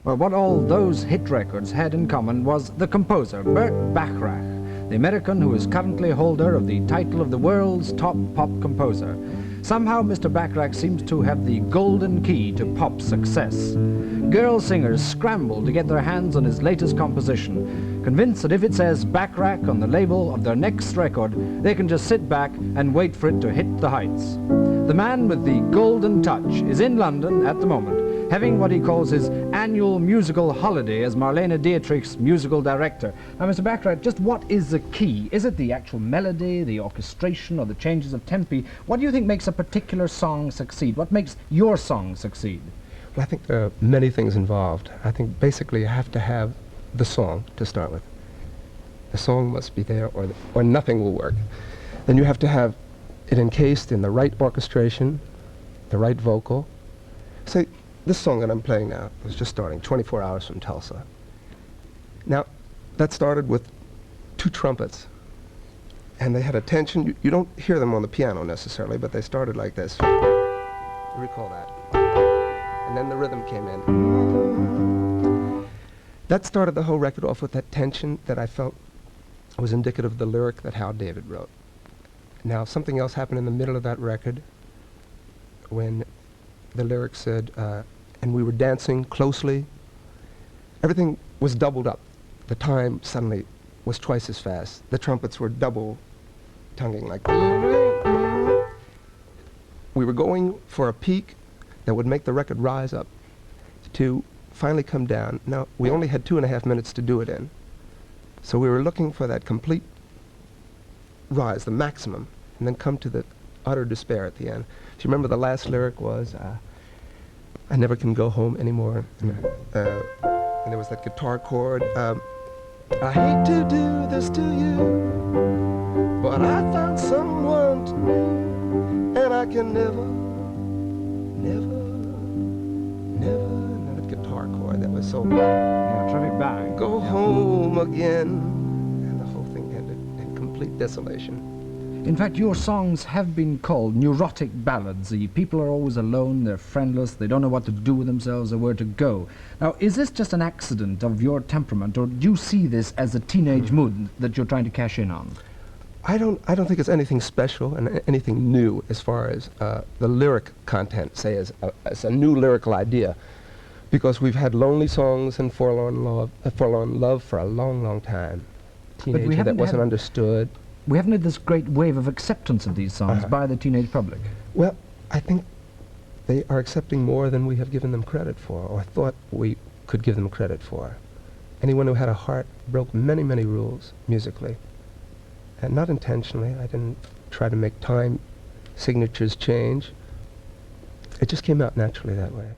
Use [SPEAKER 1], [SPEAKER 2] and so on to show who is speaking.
[SPEAKER 1] Well, what all those hit records had in common was the composer, Burt Bacharach, the American who is currently holder of the title of the world's top pop composer. Somehow Mr. Bacharach seems to have the golden key to pop success. Girl singers scramble to get their hands on his latest composition, convinced that if it says Bacharach on the label of their next record, they can just sit back and wait for it to hit the heights. The man with the golden touch is in London at the moment, having what he calls his annual musical holiday as Marlene Dietrich's musical director. Now, Mr. Bacharach, just what is the key? Is it the actual melody, the orchestration, or the changes of tempi? What do you think makes a particular song succeed? What makes your song succeed?
[SPEAKER 2] Well, I think there are many things involved. I think basically you have to have the song to start with. The song must be there or nothing will work. Then you have to have it encased in the right orchestration, the right vocal. So this song that I'm playing now was just starting, 24 Hours from Tulsa. Now, that started with 2 trumpets, and they had a tension. You don't hear them on the piano necessarily, but they started like this. You recall that. And then the rhythm came in. That started the whole record off with that tension that I felt was indicative of the lyric that Hal David wrote. Now, something else happened in the middle of that record when the lyric said, and we were dancing closely. Everything was doubled up. The time suddenly was twice as fast. The trumpets were double tonguing like that. We were going for a peak that would make the record rise up to finally come down. Now, we only had 2.5 minutes to do it in. So we were looking for that complete rise, the maximum, and then come to the utter despair at the end. If you remember, the last lyric was, I never can go home anymore. And there was that guitar chord. I hate to do this to you, but I found someone to do, and I can never, and then that guitar chord that was so,
[SPEAKER 1] Terrific bang.
[SPEAKER 2] Go home again, and the whole thing ended in complete desolation.
[SPEAKER 1] In fact, your songs have been called neurotic ballads. The people are always alone, they're friendless, they don't know what to do with themselves or where to go. Now, is this just an accident of your temperament, or do you see this as a teenage mood that you're trying to cash in on?
[SPEAKER 2] I don't think it's anything special and anything new as far as the lyric content, say, as a new lyrical idea, because we've had lonely songs and forlorn love for a long, long time. Teenager that wasn't understood.
[SPEAKER 1] We haven't had this great wave of acceptance of these songs by the teenage public.
[SPEAKER 2] Well, I think they are accepting more than we have given them credit for, or thought we could give them credit for. Anyone who had a heart broke many, many rules musically. And not intentionally. I didn't try to make time signatures change. It just came out naturally that way.